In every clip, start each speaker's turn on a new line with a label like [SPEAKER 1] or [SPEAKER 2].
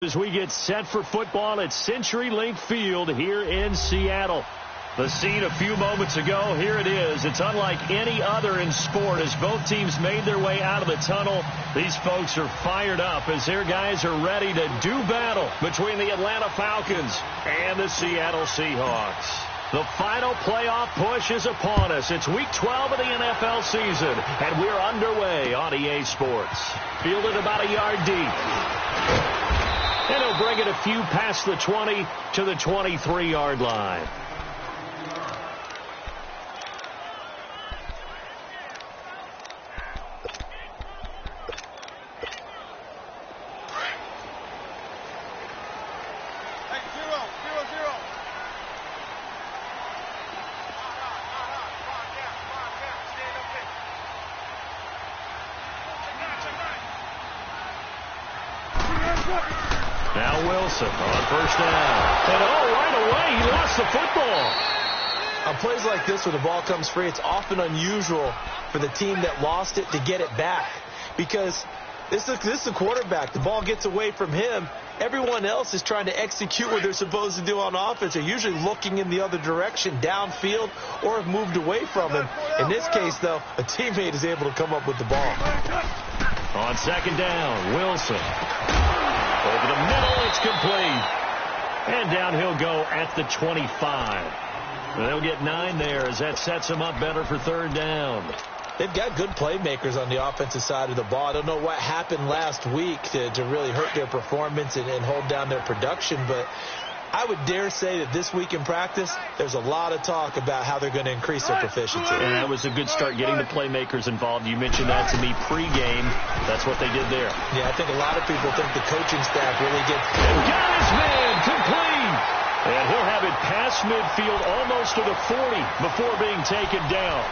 [SPEAKER 1] As we get set for football at CenturyLink Field here in Seattle. The scene a few moments ago, here it is. It's unlike any other in sport as both teams made their way out of the tunnel. These folks are fired up as their guys are ready to do battle between the Atlanta Falcons and the Seattle Seahawks. The final playoff push is upon us. It's week 12 of the NFL season, and we're underway on EA Sports. Fielded about a yard deep. And he'll bring it a few past the 20 to the 23-yard line. Now Wilson on first down. And right away, he lost the football.
[SPEAKER 2] On plays like this where the ball comes free, it's often unusual for the team that lost it to get it back. Because this is the quarterback. The ball gets away from him. Everyone else is trying to execute what they're supposed to do on offense. They're usually looking in the other direction, downfield, or have moved away from him. In this case, though, a teammate is able to come up with the ball.
[SPEAKER 1] On second down, Wilson. Over the middle, it's complete. And down he'll go at the 25. They'll get 9 there as that sets them up better for third down.
[SPEAKER 2] They've got good playmakers on the offensive side of the ball. I don't know what happened last week to really hurt their performance and hold down their production, but I would dare say that this week in practice, there's a lot of talk about how they're going to increase their proficiency.
[SPEAKER 1] And that was a good start getting the playmakers involved. You mentioned that to me pregame. That's what they did there.
[SPEAKER 2] Yeah, I think a lot of people think the coaching staff really gets...
[SPEAKER 1] And got his man complete. And he'll have it past midfield almost to the 40 before being taken down.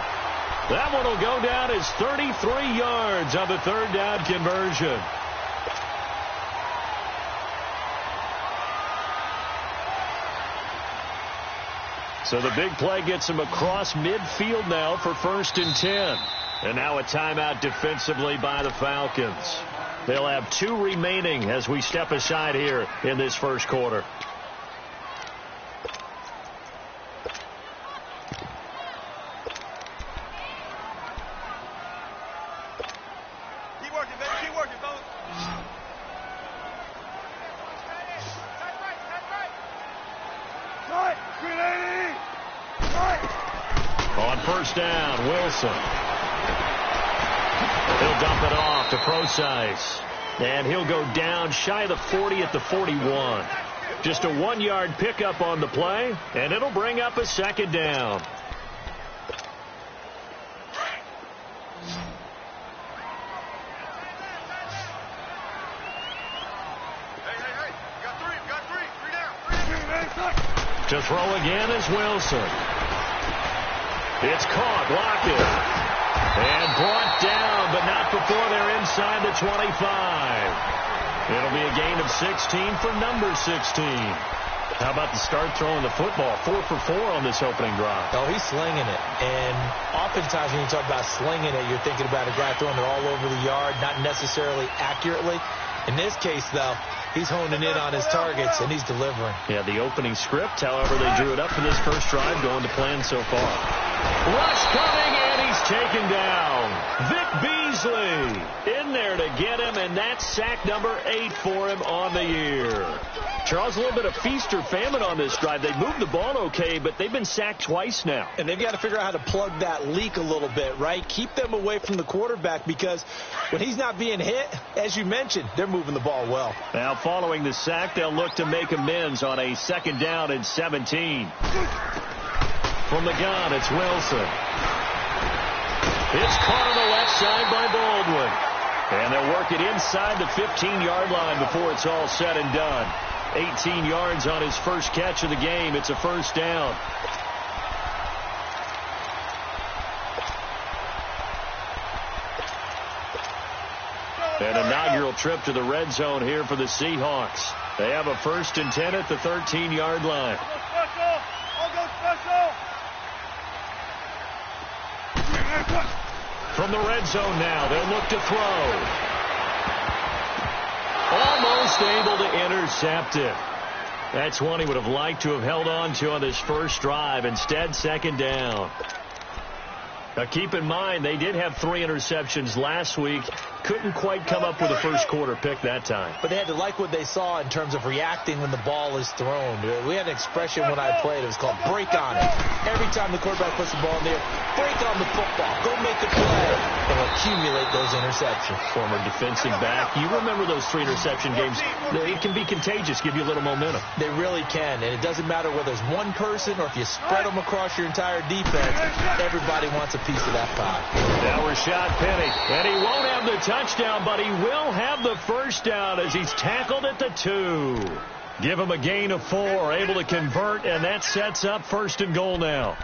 [SPEAKER 1] That one will go down as 33 yards on the third down conversion. So the big play gets him across midfield now for 1st and 10. And now a timeout defensively by the Falcons. They'll have 2 remaining as we step aside here in this first quarter.
[SPEAKER 3] Keep working, baby. Keep working, fellas. Right. 380.
[SPEAKER 1] On first down, Wilson. He'll dump it off to Procise. And he'll go down shy of the 40 at the 41. Just a 1-yard pickup on the play, and it'll bring up a second down.
[SPEAKER 3] Hey. You got 3. 3 down.
[SPEAKER 1] To throw again is Wilson. It's caught, Lockett. And brought down, but not before they're inside the 25. It'll be a gain of 16 for number 16. How about the start throwing the football? 4 for 4 on this opening drive.
[SPEAKER 2] Oh, he's slinging it. And oftentimes when you talk about slinging it, you're thinking about a guy throwing it all over the yard, not necessarily accurately. In this case, though, he's honing in on his targets, and he's delivering.
[SPEAKER 1] Yeah, the opening script, however, they drew it up for this first drive, going to plan so far. Rush coming, and he's taken down. Vic Beasley in there to get him, and that's sack number 8 for him on the year. Charles, a little bit of feast or famine on this drive. They moved the ball okay, but they've been sacked twice now.
[SPEAKER 2] And they've got to figure out how to plug that leak a little bit, right? Keep them away from the quarterback because when he's not being hit, as you mentioned, they're moving the ball well.
[SPEAKER 1] Now, following the sack, they'll look to make amends on a 2nd down and 17. From the gun, it's Wilson. It's caught on the left side by Baldwin. And they'll work it inside the 15-yard line before it's all said and done. 18 yards on his first catch of the game. It's a first down. An inaugural trip to the red zone here for the Seahawks. They have a 1st and 10 at the 13-yard line.
[SPEAKER 3] I'll go special.
[SPEAKER 1] From the red zone now, they'll look to throw. Almost Just able to intercept it. That's one he would have liked to have held on to on this first drive. Instead, second down. Now, keep in mind, they did have 3 interceptions last week. Couldn't quite come up with a first quarter pick that time.
[SPEAKER 2] But they had to like what they saw in terms of reacting when the ball is thrown. We had an expression when I played. It was called break on it. Every time the quarterback puts the ball in there, break on the football. Go make a play. And accumulate those interceptions.
[SPEAKER 1] Former defensive back. You remember those 3 interception games. It can be contagious, give you a little momentum.
[SPEAKER 2] They really can. And it doesn't matter whether it's one person or if you spread them across your entire defense. Everybody wants a piece of that pie.
[SPEAKER 1] Now Rashad Penny. And he won't have the touchdown, but he will have the first down as he's tackled at the 2. Give him a gain of 4. Able to convert, and that sets up first and goal now.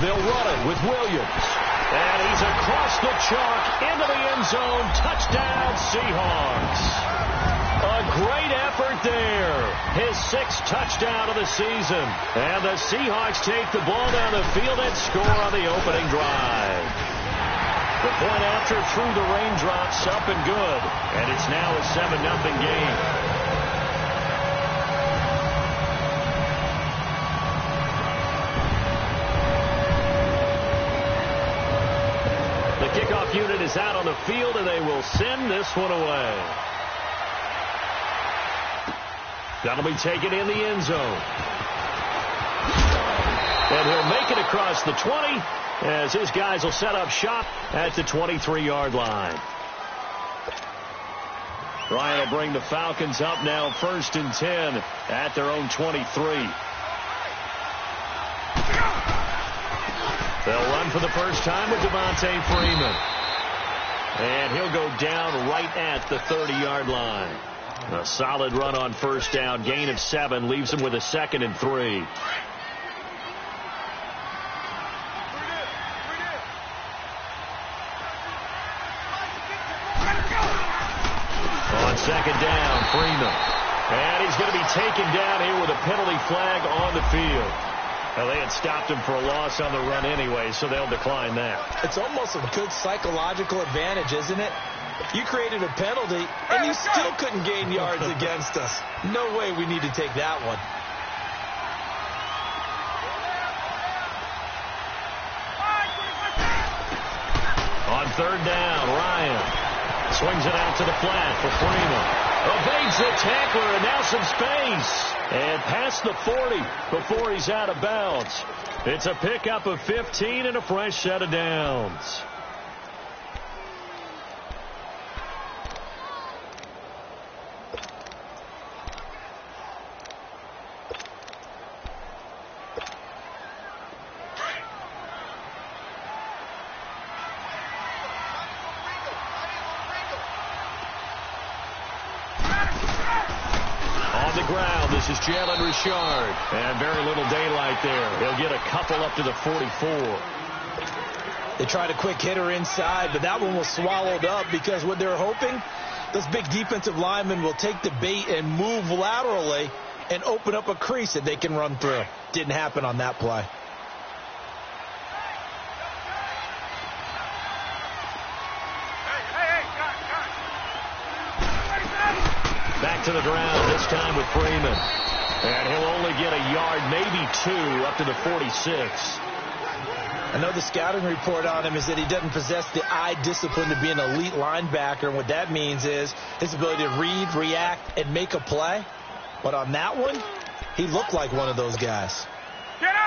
[SPEAKER 1] They'll run it with Williams. And he's across the chalk into the end zone. Touchdown, Seahawks. A great effort there. His 6th touchdown of the season. And the Seahawks take the ball down the field and score on the opening drive. The point after through the raindrops, up and good. And it's now a 7-0 game. Kickoff unit is out on the field, and they will send this one away. That'll be taken in the end zone. And he'll make it across the 20 as his guys will set up shop at the 23-yard line. Ryan will bring the Falcons up now 1st and 10 at their own 23. They'll run for the first time with Devontae Freeman. And he'll go down right at the 30-yard line. A solid run on first down. Gain of 7 leaves him with a 2nd and 3. On 2nd down, Freeman. And he's going to be taken down here with a penalty flag on the field. Well, they had stopped him for a loss on the run anyway, so they'll decline that.
[SPEAKER 2] It's almost a good psychological advantage, isn't it? You created a penalty, and you still couldn't gain yards against us. No way we need to take that one.
[SPEAKER 1] On 3rd down, Ryan swings it out to the flat for Freeman. Evades the tackler, and now some space. And past the 40 before he's out of bounds. It's a pickup of 15 and a fresh set of downs. This is Jalen Richard. And very little daylight there. He'll get a couple up to the 44.
[SPEAKER 2] They tried a quick hitter inside, but that one was swallowed up because what they're hoping, those big defensive linemen will take the bait and move laterally and open up a crease that they can run through. Didn't happen on that play.
[SPEAKER 1] Back to the ground, this time with Freeman. And he'll only get a yard, maybe 2, up to the 46.
[SPEAKER 2] I know the scouting report on him is that he doesn't possess the eye discipline to be an elite linebacker. And what that means is his ability to read, react, and make a play. But on that one, he looked like one of those guys.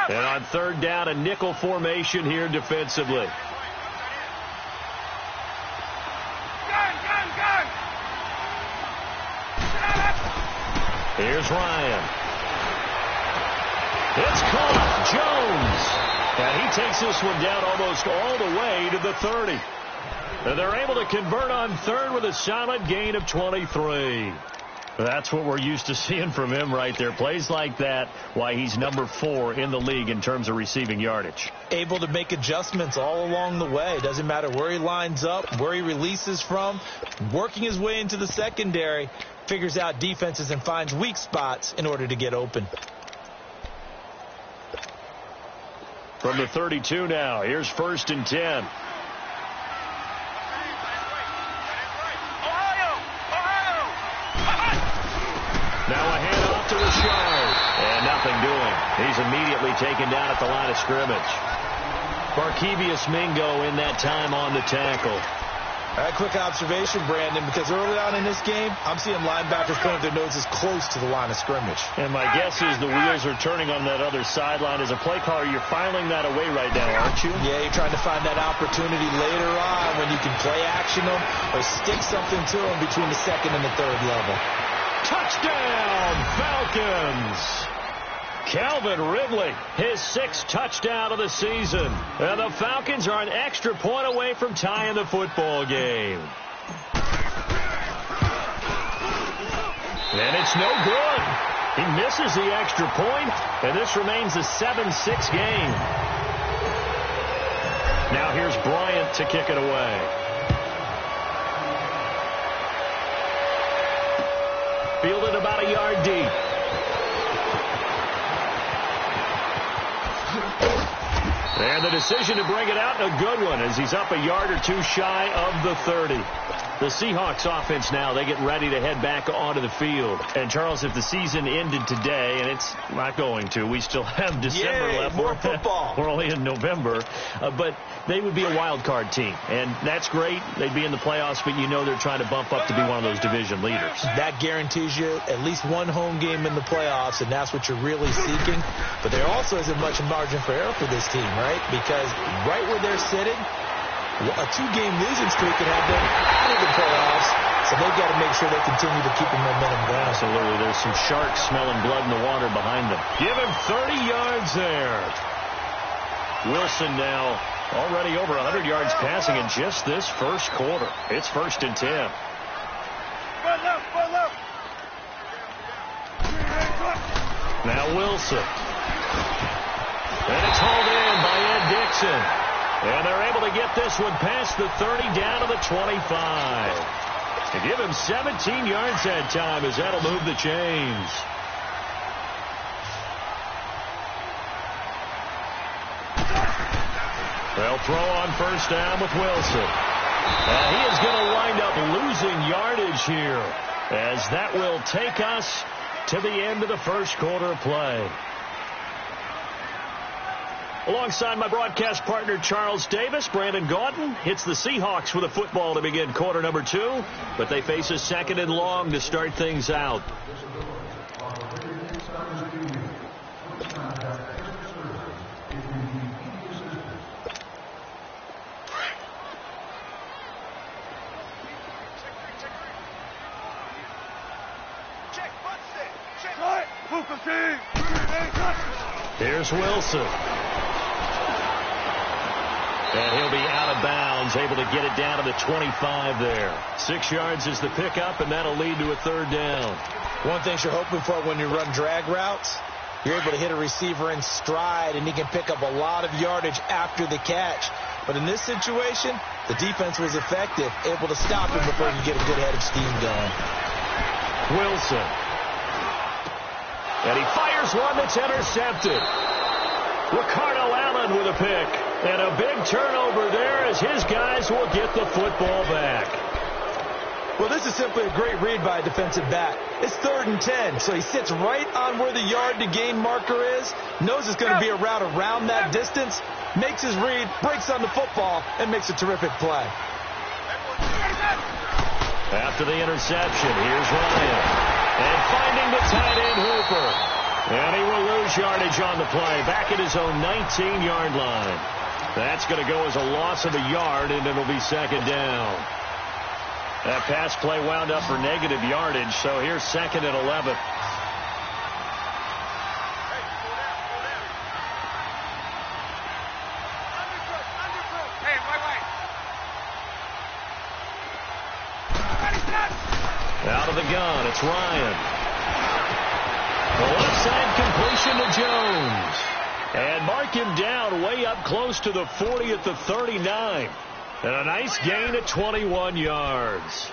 [SPEAKER 1] And on 3rd down, a nickel formation here defensively. Here's Ryan. It's caught. Jones. And he takes this one down almost all the way to the 30. And they're able to convert on 3rd with a solid gain of 23. That's what we're used to seeing from him right there. Plays like that, why he's number 4 in the league in terms of receiving yardage.
[SPEAKER 2] Able to make adjustments all along the way. Doesn't matter where he lines up, where he releases from. Working his way into the secondary, figures out defenses and finds weak spots in order to get open.
[SPEAKER 1] From the 32 now, here's 1st and 10. Now a handoff to Richard. And nothing doing. He's immediately taken down at the line of scrimmage. Barkevius Mingo in that time on the tackle.
[SPEAKER 2] All right, quick observation, Brandon, because early on in this game, I'm seeing linebackers point their noses close to the line of scrimmage.
[SPEAKER 1] And my guess is the wheels are turning on that other sideline. As a play caller, you're filing that away right now, aren't you?
[SPEAKER 2] Yeah, you're trying to find that opportunity later on when you can play action them or stick something to them between the 2nd and the 3rd level.
[SPEAKER 1] Touchdown, Falcons! Calvin Ridley, his 6th touchdown of the season. And the Falcons are an extra point away from tying the football game. And it's no good. He misses the extra point, and this remains a 7-6 game. Now here's Bryant to kick it away. Fielded about a yard deep. And the decision to bring it out, a good one, as he's up a yard or 2 shy of the 30. The Seahawks offense now, they get ready to head back onto the field. And, Charles, if the season ended today, and it's not going to, we still have December left.
[SPEAKER 2] More football.
[SPEAKER 1] We're only in November. But they would be a wild card team. And that's great. They'd be in the playoffs, but you know they're trying to bump up to be one of those division leaders.
[SPEAKER 2] That guarantees you at least one home game in the playoffs, and that's what you're really seeking. But there also isn't much margin for error for this team, right? Because right where they're sitting, a 2-game losing streak could have them out of the playoffs, so they've got to make sure they continue to keep the momentum going.
[SPEAKER 1] Absolutely. There's some sharks smelling blood in the water behind them. Give him 30 yards there. Wilson now already over 100 yards passing in just this first quarter. It's 1st and 10. Now Wilson. And it's hauled in by Ed Dixon. And they're able to get this one past the 30 down to the 25. To give him 17 yards that time, as that'll move the chains. They'll throw on 1st down with Wilson. And he is going to wind up losing yardage here, as that will take us to the end of the first quarter of play. Alongside my broadcast partner, Charles Davis, Brandon Gaudin hits the Seahawks with a football to begin quarter number 2, but they face a 2nd and long to start things out. Here's Wilson. And he'll be out of bounds, able to get it down to the 25 there. 6 yards is the pickup, and that'll lead to a 3rd down.
[SPEAKER 2] One thing you're hoping for when you run drag routes, you're able to hit a receiver in stride, and he can pick up a lot of yardage after the catch. But in this situation, the defense was effective, able to stop him before he could get a good head of steam going.
[SPEAKER 1] Wilson. And he fires one that's intercepted. Ricardo Allen with a pick. And a big turnover there as his guys will get the football back.
[SPEAKER 2] Well, this is simply a great read by a defensive back. It's 3rd and 10, so he sits right on where the yard-to-gain marker is, knows it's going to be a route around that distance, makes his read, breaks on the football, and makes a terrific play.
[SPEAKER 1] After the interception, here's Ryan. And finding the tight end Hooper. And he will lose yardage on the play, back at his own 19-yard line. That's going to go as a loss of a yard, and it'll be 2nd down. That pass play wound up for negative yardage, so here's 2nd and 11. Out of the gun, it's Ryan. The left side completion to Jones. And mark him down way up close to the 40 at the 39. And a nice gain of 21 yards.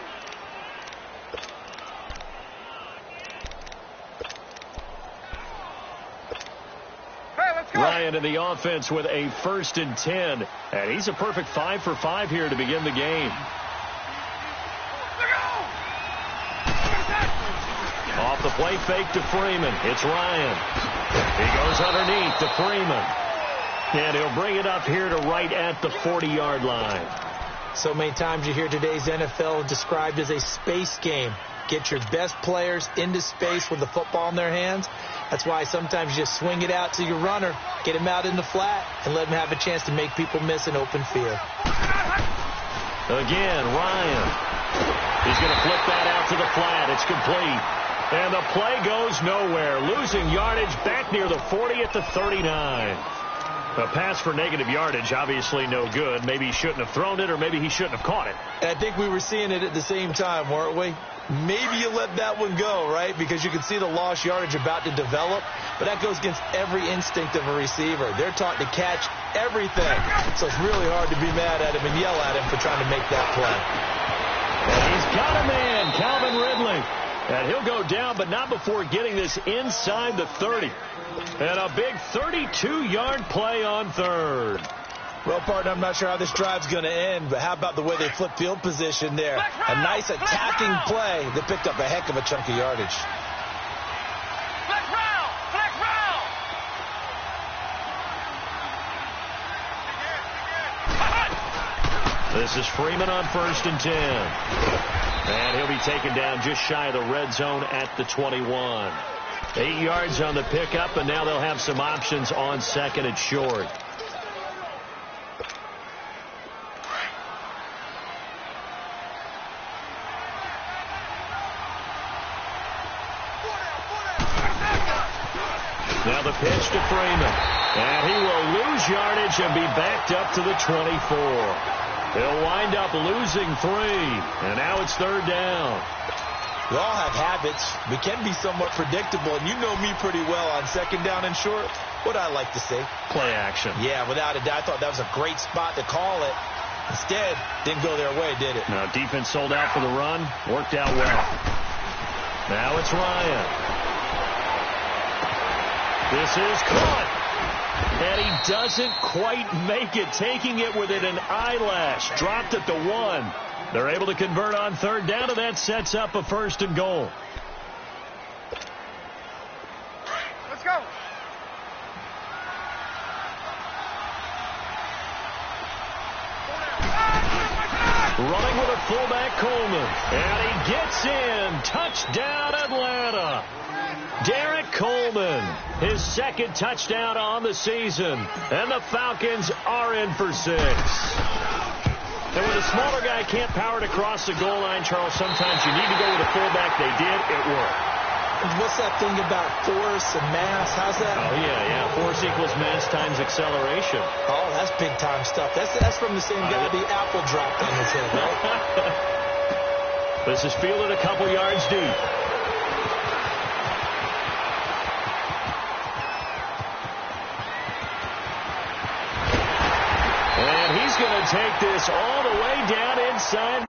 [SPEAKER 1] Ryan in the offense with a 1st and 10. And he's a perfect 5 for 5 here to begin the game. Off the play fake to Freeman. It's Ryan. He goes underneath to Freeman. And he'll bring it up here to right at the 40-yard line.
[SPEAKER 2] So many times you hear today's NFL described as a space game. Get your best players into space with the football in their hands. That's why sometimes you just swing it out to your runner, get him out in the flat, and let him have a chance to make people miss an open field.
[SPEAKER 1] Again, Ryan. He's going to flip that out to the flat. It's complete. And the play goes nowhere. Losing yardage back near the 40 at the 39. A pass for negative yardage, obviously no good. Maybe he shouldn't have thrown it, or maybe he shouldn't have caught it.
[SPEAKER 2] I think we were seeing it at the same time, weren't we? Maybe you let that one go, right? Because you can see the lost yardage about to develop. But that goes against every instinct of a receiver. They're taught to catch everything. So it's really hard to be mad at him and yell at him for trying to make that play.
[SPEAKER 1] And he's got a man, Calvin Ridley. And he'll go down, but not before getting this inside the 30. And a big 32-yard play on third.
[SPEAKER 2] Well, partner, I'm not sure how this drive's going to end, but how about the way they flip field position there? A nice attacking play that picked up a heck of a chunk of yardage.
[SPEAKER 1] This is Freeman on 1st and 10. And he'll be taken down just shy of the red zone at the 21. 8 yards on the pickup, and now they'll have some options on 2nd and short. Now the pitch to Freeman. And he will lose yardage and be backed up to the 24. He'll wind up losing 3. And now it's 3rd down.
[SPEAKER 2] We all have habits. We can be somewhat predictable. And you know me pretty well on 2nd down and short. What I like to say?
[SPEAKER 1] Play action.
[SPEAKER 2] Yeah, without a doubt. I thought that was a great spot to call it. Instead, didn't go their way, did it?
[SPEAKER 1] Now defense sold out for the run. Worked out well. Now it's Ryan. This is caught. And he doesn't quite make it, taking it within an eyelash. Dropped at the 1. They're able to convert on 3rd down, and that sets up a 1st and goal.
[SPEAKER 3] Let's go.
[SPEAKER 1] Running with a fullback, Coleman. And he gets in. Touchdown, Atlanta. Derek Coleman, his 2nd touchdown on the season. And the Falcons are in for 6. And when a smaller guy can't power it across the goal line, Charles, sometimes you need to go with a fullback. They did. It worked.
[SPEAKER 2] What's that thing about force and mass? How's that?
[SPEAKER 1] Oh, yeah. Force equals mass times acceleration.
[SPEAKER 2] Oh, that's big-time stuff. That's from the same guy the apple dropped on his head, right?
[SPEAKER 1] This is fielded a couple yards deep. And he's going to take this all the way down inside.